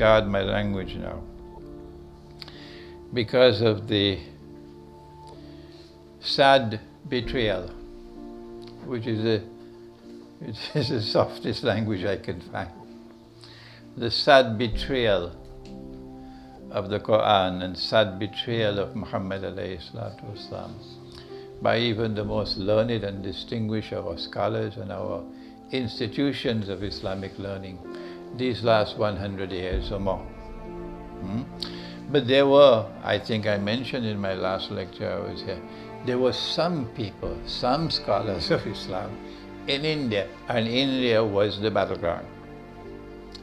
guard my language now, because of the sad betrayal, which is the softest language I can find. The sad betrayal of the Quran and sad betrayal of Muhammad alayhi salatu wasalam by even the most learned and distinguished of our scholars and our institutions of Islamic learning these last 100 years or more. But there were, I think I mentioned in my last lecture I was here, there were some people, some scholars of Islam in India, and India was the battleground.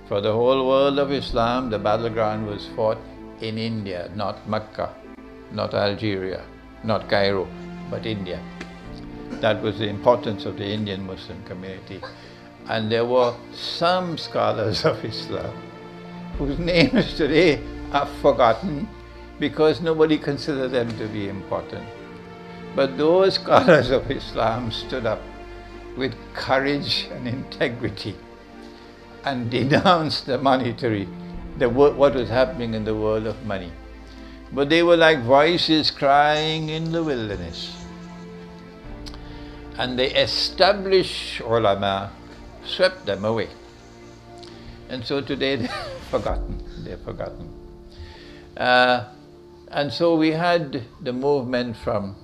For the whole world of Islam, the battleground was fought in India, not Mecca, not Algeria, not Cairo, but India. That was the importance of the Indian Muslim community. And there were some scholars of Islam whose names today are forgotten because nobody considered them to be important. But those scholars of Islam stood up with courage and integrity and denounced the monetary, what was happening in the world of money. But they were like voices crying in the wilderness. And the established ulama swept them away. And so today they're forgotten. And so we had the movement from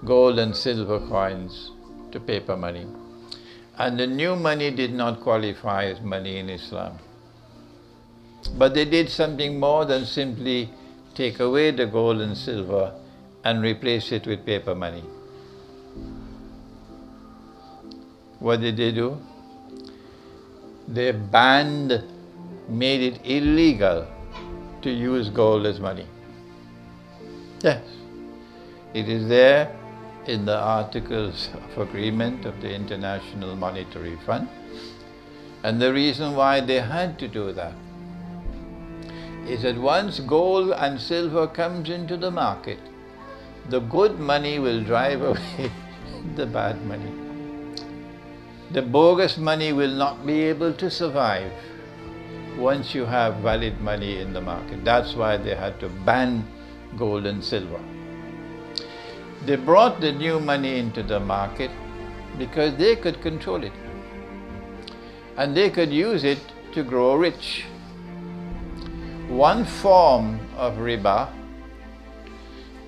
gold and silver coins to paper money. And the new money did not qualify as money in Islam. But they did something more than simply take away the gold and silver and replace it with paper money. What did they do? They made it illegal to use gold as money. Yes, it is there in the Articles of Agreement of the International Monetary Fund. And the reason why they had to do that is that once gold and silver comes into the market, the good money will drive away the bad money. The bogus money will not be able to survive once you have valid money in the market. That's why they had to ban gold and silver. They brought the new money into the market because they could control it. And they could use it to grow rich. One form of riba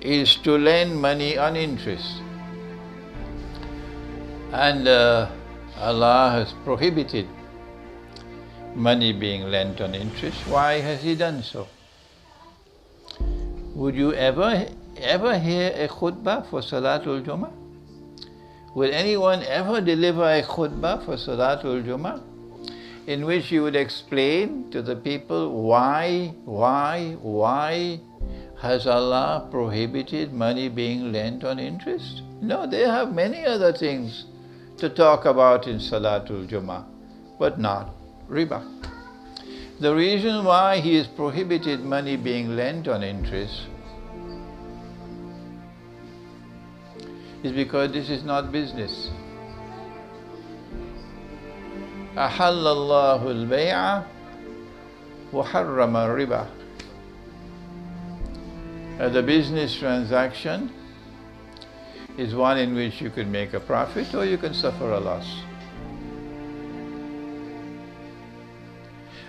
is to lend money on interest. And Allah has prohibited money being lent on interest. Why has He done so? Would you ever hear a khutbah for Salatul Jummah? Will anyone ever deliver a khutbah for Salatul Jummah in which you would explain to the people why has Allah prohibited money being lent on interest? No, they have many other things to talk about in Salatul Jummah, but not riba. The reason why He has prohibited money being lent on interest is because this is not business. أحل الله البيع وحرم الربا. The business transaction is one in which you can make a profit or you can suffer a loss.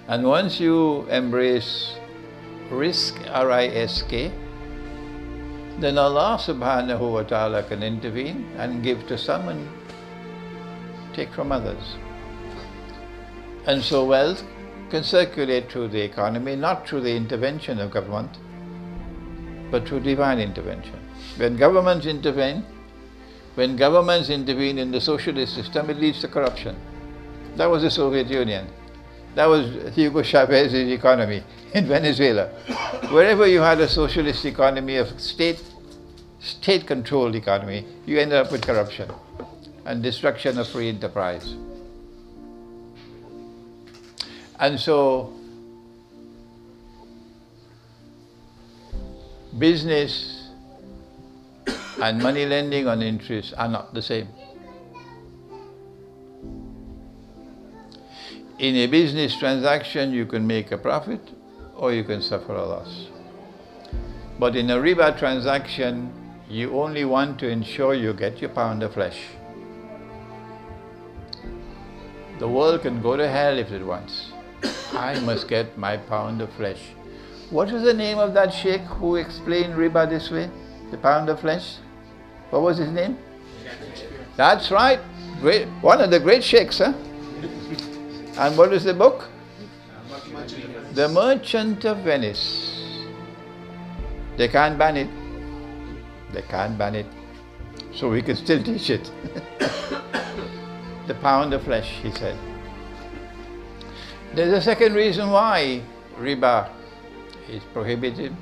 And once you embrace risk, R-I-S-K, then Allah subhanahu wa ta'ala can intervene and give to some and take from others. And so wealth can circulate through the economy, not through the intervention of government, but through divine intervention. When governments intervene in the socialist system, it leads to corruption. That was the Soviet Union. That was Hugo Chavez's economy in Venezuela. Wherever you had a socialist economy, of state-controlled economy, you ended up with corruption and destruction of free enterprise. And so, business and money lending on interest are not the same. In a business transaction, you can make a profit or you can suffer a loss. But in a riba transaction, you only want to ensure you get your pound of flesh. The world can go to hell if it wants. I must get my pound of flesh. What was the name of that sheikh who explained riba this way? The pound of flesh? What was his name? That's right. Great, one of the great sheikhs, huh? And what is the book? The Merchant of Venice. They can't ban it. They can't ban it. So we can still teach it. The pound of flesh, he said. There's a second reason why riba is prohibited.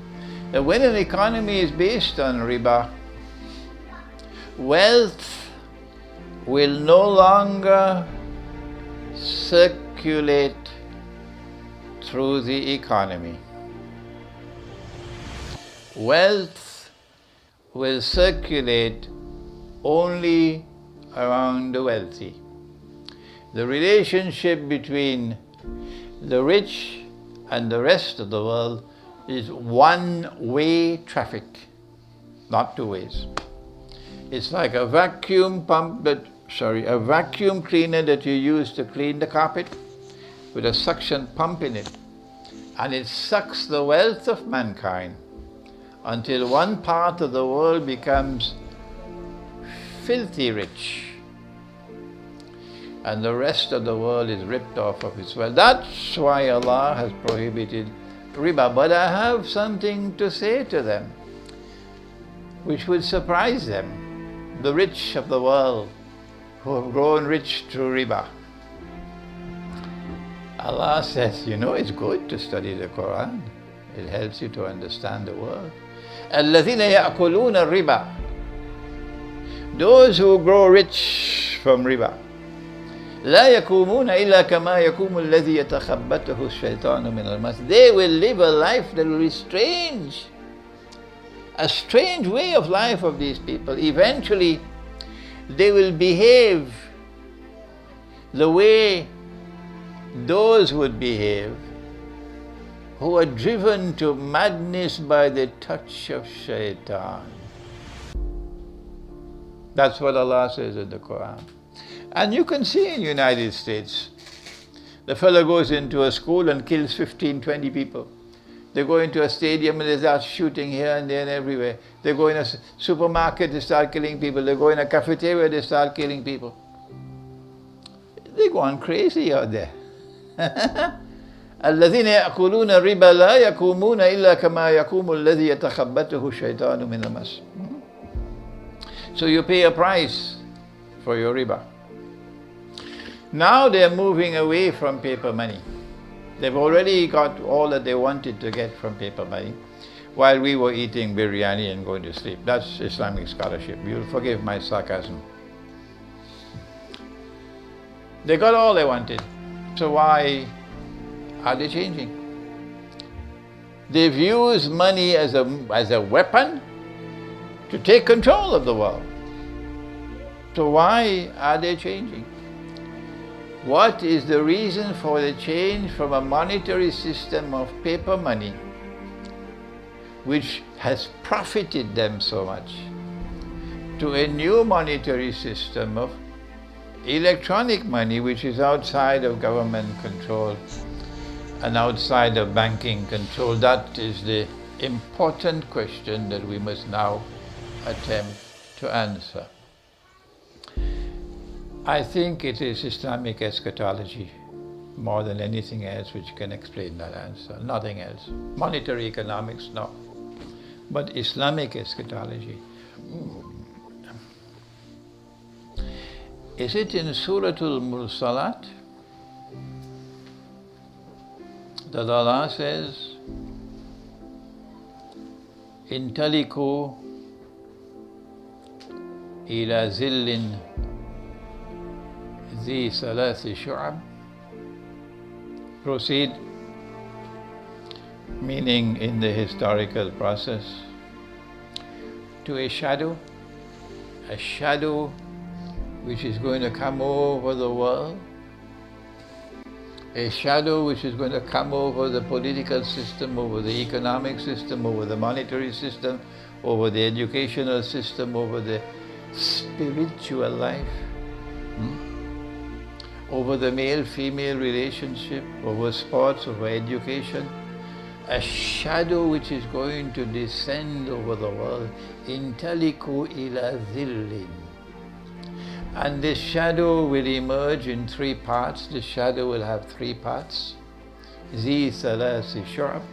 That when an economy is based on riba, wealth will no longer circulate through the economy. Wealth will circulate only around the wealthy. The relationship between the rich and the rest of the world is one-way traffic, not two ways. It's like a vacuum cleaner that you use to clean the carpet with a suction pump in it, and it sucks the wealth of mankind until one part of the world becomes filthy rich and the rest of the world is ripped off of its wealth. That's why Allah has prohibited riba. But I have something to say to them which would surprise them, the rich of the world who have grown rich through riba. Allah says, you know, it's good to study the Quran. It helps you to understand the world. الَّذِينَ يَأْكُلُونَ الرِّبَا. Those who grow rich from riba. لا يقومون إلا كما يقوم الذي يتخبطه الشيطان من المس. They will live a life that will be strange. A strange way of life of these people. Eventually, they will behave the way those would behave who are driven to madness by the touch of shaitan. That's what Allah says in the Quran. And you can see in the United States, the fellow goes into a school and kills 15, 20 people. They go into a stadium and they start shooting here and there and everywhere. They go in a supermarket, they start killing people. They go in a cafeteria, they start killing people. They're going crazy out there. الذين يأكلون الربا لا يقومون إلا كما يقوم الذي يتخبطه الشيطان من المس. So you pay a price for your riba. Now they're moving away from paper money. They've already got all that they wanted to get from paper money while we were eating biryani and going to sleep. That's Islamic scholarship. You'll forgive my sarcasm. They got all they wanted. So why are they changing? They've used money as a weapon to take control of the world. So why are they changing? What is the reason for the change from a monetary system of paper money, which has profited them so much, to a new monetary system of electronic money, which is outside of government control and outside of banking control? That is the important question that we must now attempt to answer. I think it is Islamic eschatology more than anything else which can explain that answer. Nothing else. Monetary economics, no. But Islamic eschatology. Is it in Suratul Mursalat that Allah says, Intaliku ila zillin ذي ثلاث شعب? Proceed, meaning in the historical process, to a shadow which is going to come over the world, a shadow which is going to come over the political system, over the economic system, over the monetary system, over the educational system, over the spiritual life, over the male-female relationship, over sports, over education. A shadow which is going to descend over the world. Intaliku ila dhillin. And this shadow will emerge in three parts. The shadow will have three parts. Zi thalasi shu'ab.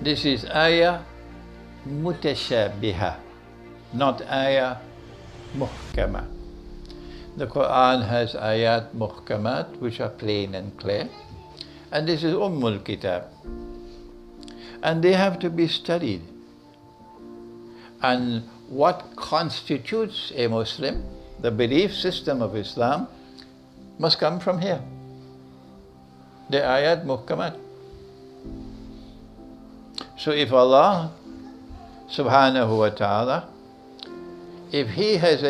This is ayah mutashabiha, not ayah muhkama. The Quran has ayat muhkamat, which are plain and clear. And this is Ummul Kitab. And they have to be studied. And what constitutes a Muslim, the belief system of Islam, must come from here. The ayat muhkamat. So if Allah subhanahu wa ta'ala, if He has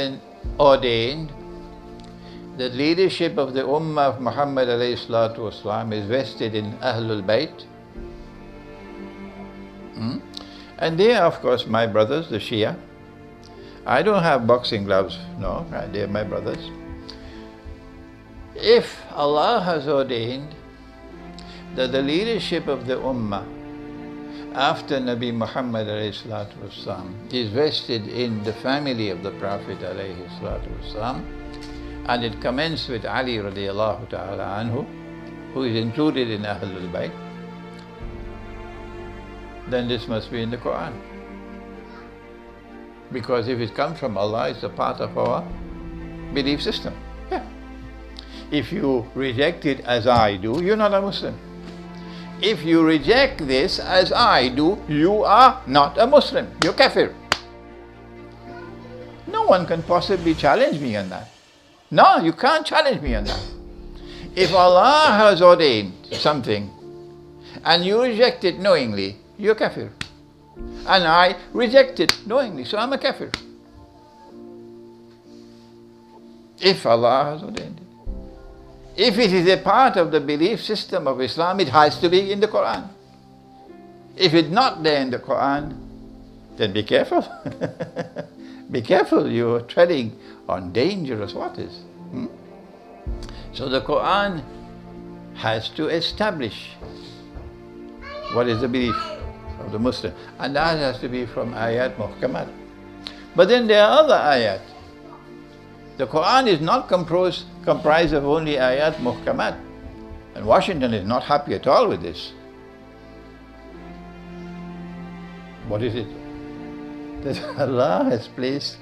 ordained the leadership of the Ummah of Muhammad alayhi salatu wasalam is vested in Ahlul Bayt, and they are, of course, my brothers, the Shia. I don't have boxing gloves, no, they are my brothers. If Allah has ordained that the leadership of the Ummah after Nabi Muhammad alayhi salatu wasalam is vested in the family of the Prophet alayhi salatu wasalam, and it commenced with Ali radiallahu ta'ala anhu, who is included in Ahlul Bayt, then this must be in the Quran. Because if it comes from Allah, it's a part of our belief system. Yeah. If you reject it as I do, you're not a Muslim. If you reject this as I do, you are not a Muslim. You're kafir. No one can possibly challenge me on that. No, you can't challenge me on that. If Allah has ordained something and you reject it knowingly, you're kafir. And I reject it knowingly, so I'm a kafir. If Allah has ordained it. If it is a part of the belief system of Islam, it has to be in the Quran. If it's not there in the Quran, then be careful. Be careful, you're treading on dangerous waters. So the Quran has to establish what is the belief of the Muslim, and that has to be from ayat muhkamat. But then there are other ayat. The Quran is not comprised of only ayat muhkamat, and Washington is not happy at all with this. What is it? That Allah has placed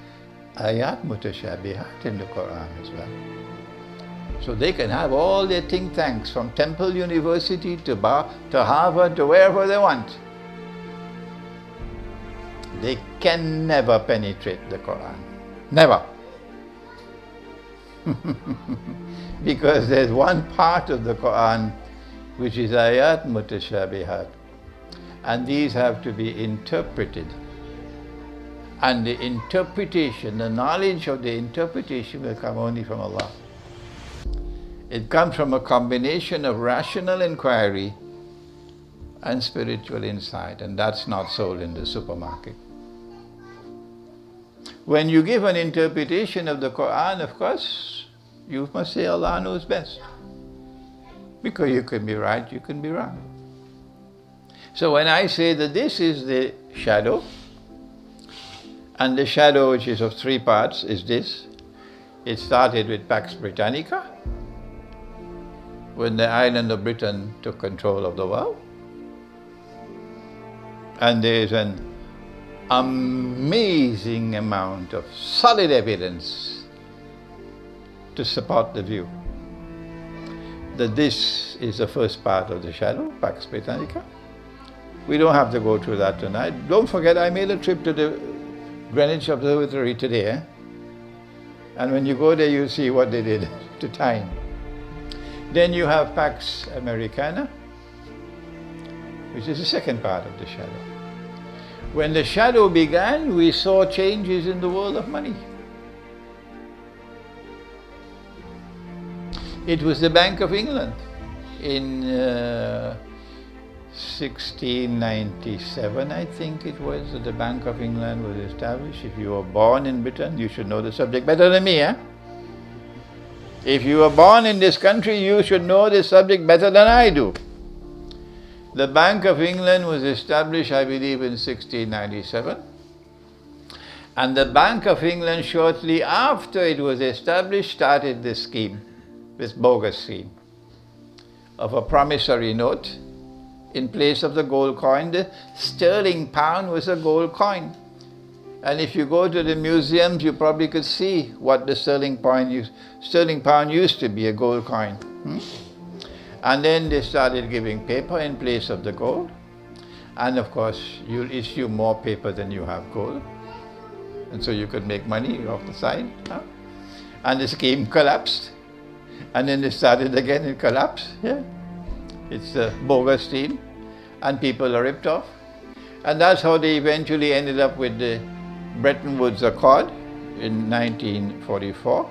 ayat mutashabihat in the Quran as well. So they can have all their think tanks from Temple University to Harvard to wherever they want. They can never penetrate the Quran. Never. Because there's one part of the Quran which is ayat mutashabihat, and these have to be interpreted. And the interpretation, the knowledge of the interpretation will come only from Allah. It comes from a combination of rational inquiry and spiritual insight, and that's not sold in the supermarket. When you give an interpretation of the Quran, of course, you must say Allah knows best. Because you can be right, you can be wrong. So when I say that this is the shadow, and the shadow, which is of three parts, is this. It started with Pax Britannica, when the island of Britain took control of the world. And there is an amazing amount of solid evidence to support the view that this is the first part of the shadow, Pax Britannica. We don't have to go through that tonight. Don't forget, I made a trip to the Greenwich Observatory today, and when you go there, you'll see what they did to time. Then you have Pax Americana, which is the second part of the shadow. When the shadow began, we saw changes in the world of money. It was the Bank of England in 1697, I think it was, that the Bank of England was established. If you were born in Britain, you should know the subject better than me, eh? If you were born in this country, you should know this subject better than I do. The Bank of England was established, I believe, in 1697. And the Bank of England, shortly after it was established, started this scheme, this bogus scheme, of a promissory note in place of the gold coin. The sterling pound was a gold coin. And if you go to the museums, you probably could see what the sterling pound used to be, a gold coin. And then they started giving paper in place of the gold. And of course, you'll issue more paper than you have gold. And so you could make money off the side. And the scheme collapsed. And then they started again, it collapsed. Yeah. It's a bogus scheme. And people are ripped off. And that's how they eventually ended up with the Bretton Woods Accord in 1944.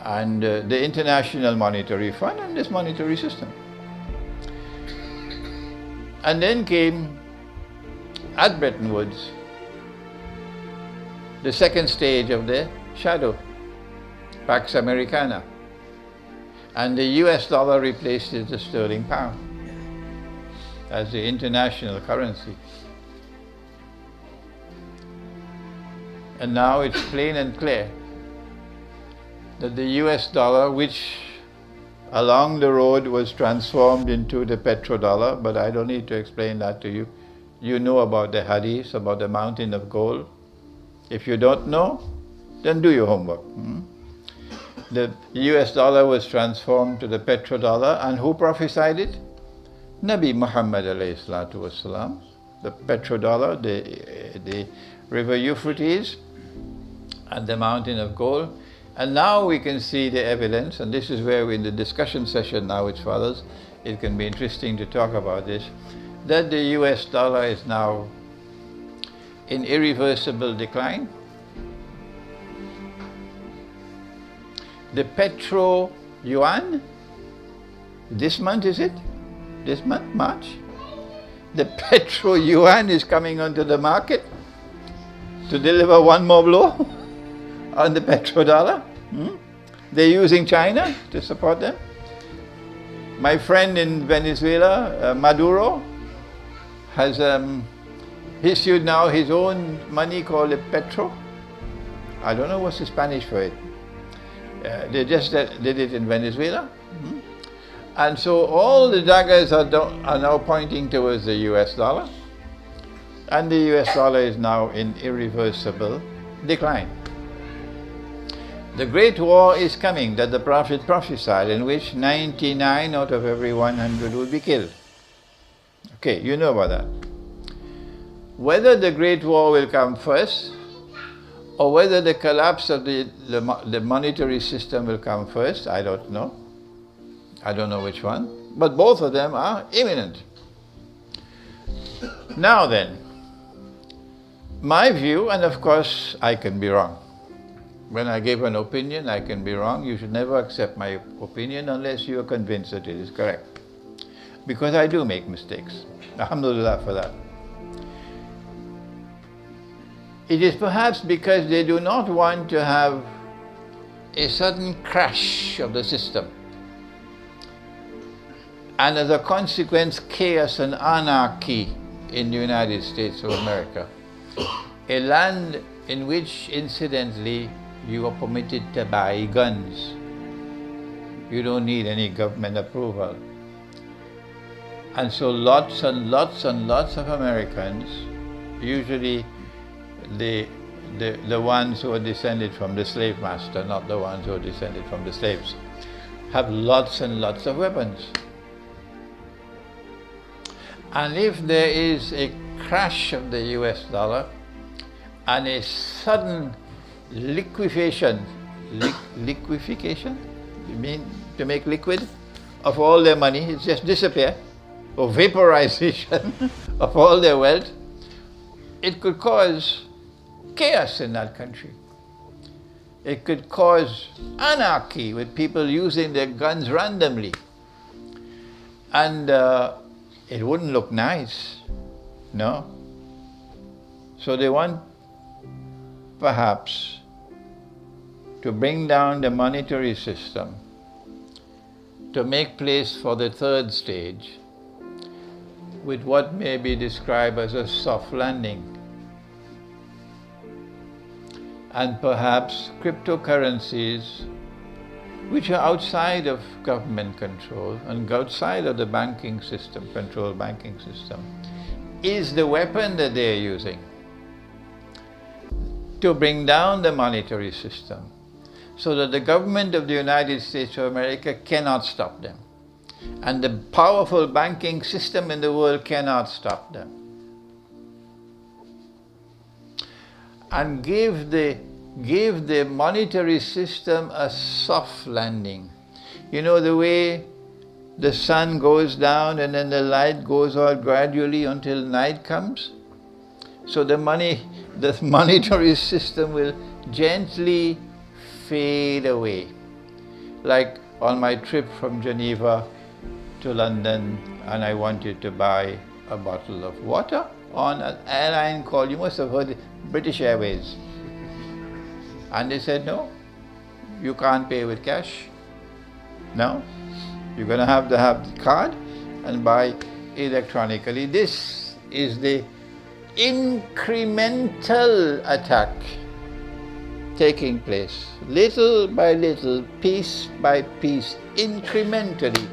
And the International Monetary Fund and this monetary system. And then came, at Bretton Woods, the second stage of the shadow, Pax Americana. And the US dollar replaced the sterling pound as the international currency. And now it's plain and clear that the US dollar, which along the road was transformed into the petrodollar, but I don't need to explain that to you. You know about the hadith, about the mountain of gold. If you don't know, then do your homework. The US dollar was transformed to the petrodollar, and who prophesied it? Nabi Muhammad alayhi salatu wasalam. The petrodollar, the river Euphrates, and the mountain of gold. And now we can see the evidence, and this is where in the discussion session now which follows, it can be interesting to talk about this, that the US dollar is now in irreversible decline. The petro yuan, this month is it? This month, March? The petro yuan is coming onto the market to deliver one more blow on the petrodollar. They're using China to support them. My friend in Venezuela, Maduro, has issued now his own money called the petro. I don't know what's the Spanish for it. They just did it in Venezuela. And so all the daggers are now pointing towards the US dollar. And the US dollar is now in irreversible decline. The Great War is coming that the Prophet prophesied, in which 99 out of every 100 will be killed. Okay, you know about that. Whether the Great War will come first, or whether the collapse of the monetary system will come first, I don't know. I don't know which one. But both of them are imminent. Now then, my view, and of course I can be wrong. When I give an opinion, I can be wrong. You should never accept my opinion unless you are convinced that it is correct. Because I do make mistakes. Alhamdulillah for that. It is perhaps because they do not want to have a sudden crash of the system. And as a consequence, chaos and anarchy in the United States of America. A land in which, incidentally, you are permitted to buy guns. You don't need any government approval. And so lots and lots and lots of Americans, usually the ones who are descended from the slave master, not the ones who are descended from the slaves, have lots and lots of weapons. And if there is a crash of the US dollar and a sudden liquefaction, you mean to make liquid of all their money, it just disappear, or vaporization of all their wealth, it could cause chaos in that country. It could cause anarchy with people using their guns randomly. And it wouldn't look nice, no? So they want perhaps to bring down the monetary system to make place for the third stage with what may be described as a soft landing. And perhaps cryptocurrencies, which are outside of government control and outside of the banking system, controlled banking system, is the weapon that they are using to bring down the monetary system so that the government of the United States of America cannot stop them. And the powerful banking system in the world cannot stop them. And give the monetary system a soft landing. You know the way the sun goes down and then the light goes out gradually until night comes? So the monetary system will gently fade away. Like on my trip from Geneva to London, and I wanted to buy a bottle of water on an airline called, you must have heard it, British Airways. And they said, no, you can't pay with cash. No, you're going to have the card and buy electronically. This is the incremental attack taking place, little by little, piece by piece, incrementally,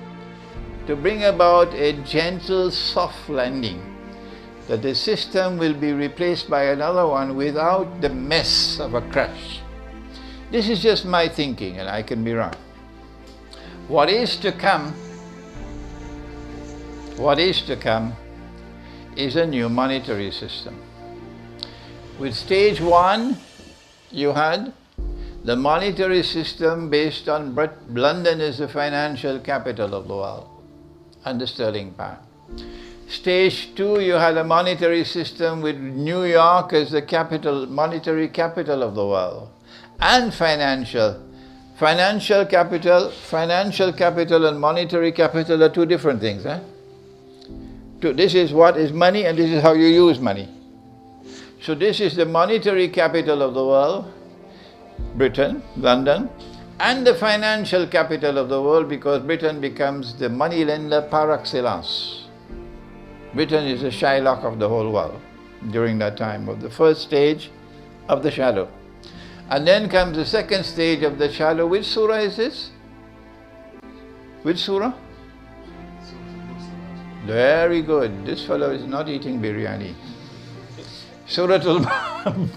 to bring about a gentle, soft landing, that the system will be replaced by another one without the mess of a crash. This is just my thinking, and I can be wrong. What is to come is a new monetary system. With stage one, you had the monetary system based on London as the financial capital of the world and the sterling pound. Stage two, you had a monetary system with New York as the monetary capital of the world, and financial capital and monetary capital are two different things. This is what is money, and this is how you use money. So this is the monetary capital of the world, Britain, London, and the financial capital of the world, because Britain becomes the money lender par excellence. Britain is the Shylock of the whole world during that time of the first stage of the shadow. And then comes the second stage of the shadow. Which surah is this? Which surah? Very good. This fellow is not eating biryani. Suratul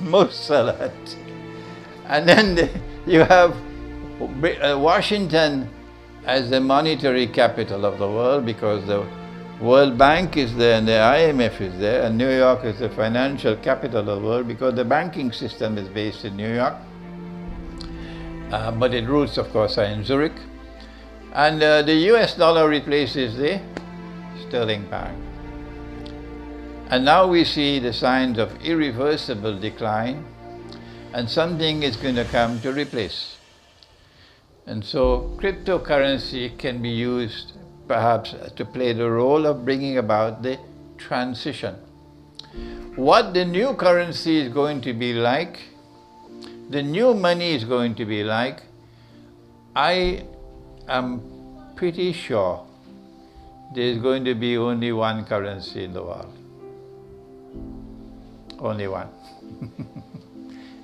Mursalat. And then you have Washington as the monetary capital of the world, because the World Bank is there and the IMF is there, and New York is the financial capital of the world because the banking system is based in New York. But its roots, of course, are in Zurich. And the US dollar replaces the sterling pound. And now we see the signs of irreversible decline, and something is going to come to replace. And so cryptocurrency can be used perhaps to play the role of bringing about the transition. What the new currency is going to be like, the new money is going to be like, I am pretty sure there is going to be only one currency in the world. Only one.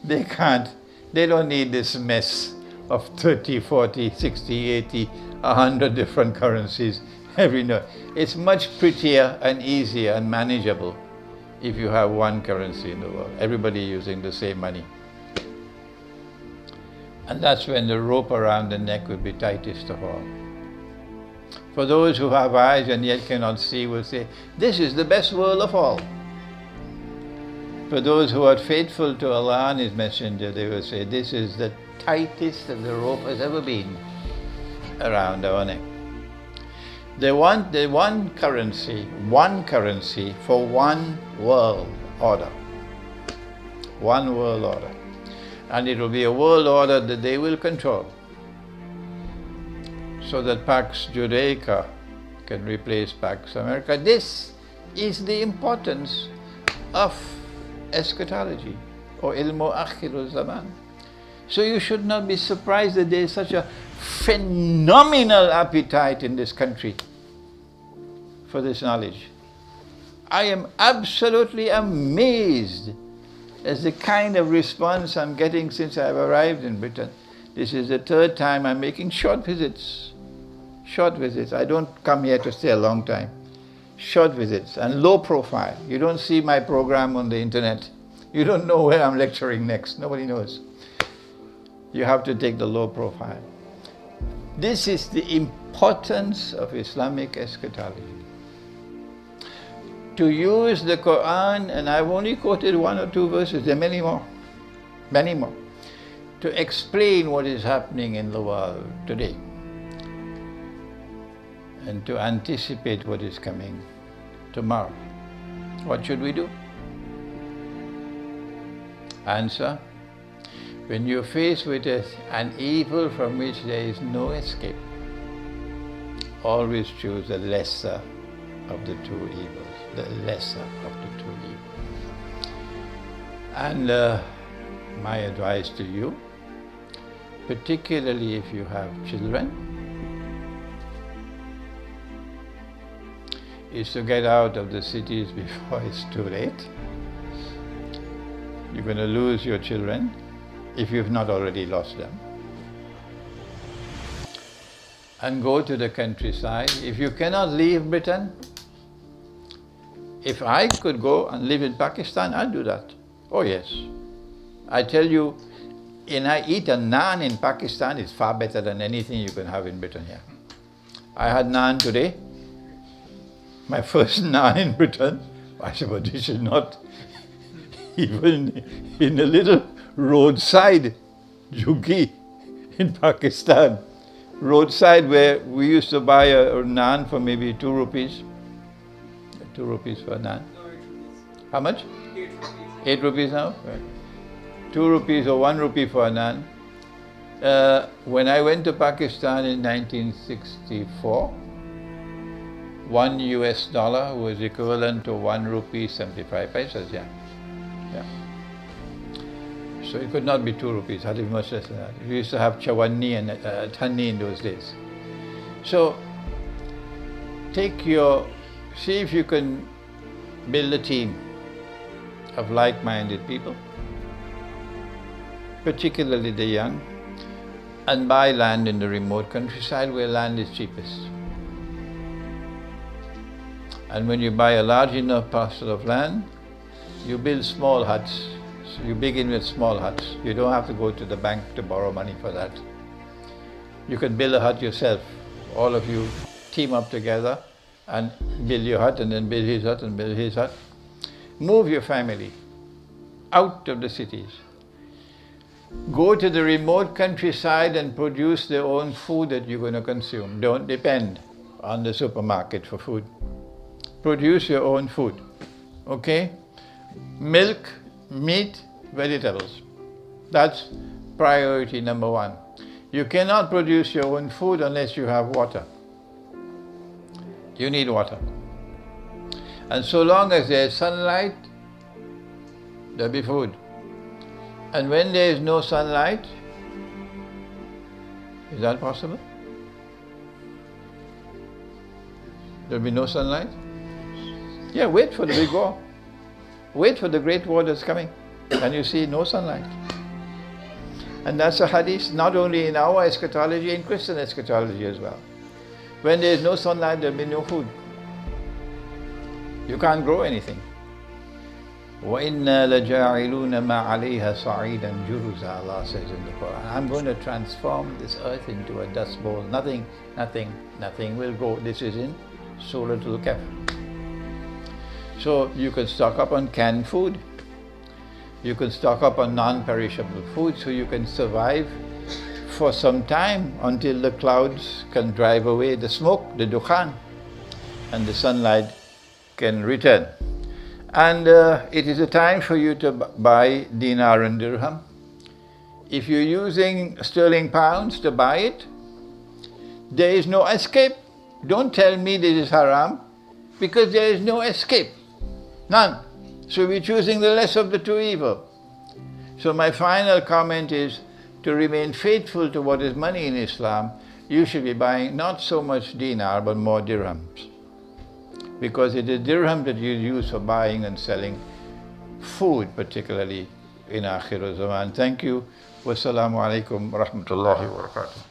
They don't need this mess of 30, 40, 60, 80, 100 different currencies every note. It's much prettier and easier and manageable if you have one currency in the world, everybody using the same money. And that's when the rope around the neck will be tightest of all. For those who have eyes and yet cannot see will say, this is the best world of all. For those who are faithful to Allah and His Messenger, they will say, this is the tightest that the rope has ever been around our neck. They want the one currency for one world order. One world order. And it will be a world order that they will control, so that Pax Judaica can replace Pax America. This is the importance of eschatology, or ilmu akhirul zaman. So you should not be surprised that there is such a phenomenal appetite in this country for this knowledge. I am absolutely amazed as the kind of response I'm getting since I've arrived in Britain. This is the third time I'm making short visits. Short visits. I don't come here to stay a long time. Short visits and low profile. You don't see my program on the internet. You don't know where I'm lecturing next. Nobody knows. You have to take the low profile. This is the importance of Islamic eschatology. To use the Quran, and I've only quoted 1 or 2 verses, there are many more, to explain what is happening in the world today and to anticipate what is coming tomorrow. What should we do? Answer: when you're faced with an evil from which there is no escape, always choose the lesser of the two evils, the lesser of the two evils. And my advice to you, particularly if you have children, is to get out of the cities before it's too late. You're going to lose your children if you've not already lost them. And go to the countryside. If you cannot leave Britain, if I could go and live in Pakistan, I'd do that. Oh yes. I tell you, I eat a naan in Pakistan is far better than anything you can have in Britain here. I had naan today, my first naan in Britain. I said, but this is not even in a little roadside juggi in Pakistan. Roadside where we used to buy a naan for maybe 2 rupees. 2 rupees for a naan. How much? 8 rupees. 8 rupees now? Right. 2 rupees or 1 rupee for a naan. When I went to Pakistan in 1964, $1 was equivalent to 1 rupee 75 paisas, yeah. So it could not be 2 rupees, had to be much less than that. We used to have chawanni and thanni in those days. So see if you can build a team of like-minded people, particularly the young, and buy land in the remote countryside where land is cheapest. And when you buy a large enough parcel of land, you build small huts. So you begin with small huts. You don't have to go to the bank to borrow money for that. You can build a hut yourself. All of you team up together and build your hut, and then build his hut and build his hut. Move your family out of the cities. Go to the remote countryside and produce their own food that you're going to consume. Don't depend on the supermarket for food. Produce your own food, okay? Milk, meat, vegetables. That's priority number 1. You cannot produce your own food unless you have water. You need water. And so long as there's sunlight, there'll be food. And when there is no sunlight, is that possible? There'll be no sunlight? Yeah, wait for the big war. Wait for the great war that's coming. And you see no sunlight. And that's a hadith not only in our eschatology, in Christian eschatology as well. When there is no sunlight, there'll be no food. You can't grow anything. وَإِنَّا لَجَاعِلُونَ مَا عَلَيْهَا صَعِيدًا جُرُزًا, Allah says in the Quran. I'm going to transform this earth into a dust bowl. Nothing will grow. This is in Surah Al-Kahf. So you can stock up on canned food. You can stock up on non-perishable food so you can survive for some time until the clouds can drive away the smoke, the dukhan, and the sunlight can return. And it is a time for you to buy dinar and dirham. If you're using sterling pounds to buy it, there is no escape. Don't tell me this is haram, because there is no escape. None. So we're choosing the less of the two evils. So my final comment is to remain faithful to what is money in Islam. You should be buying not so much dinar but more dirhams, because it is dirham that you use for buying and selling food, particularly in Akhir Zaman. Thank you. Wassalamu alaikum wa rahmatullahi wa barakatuh.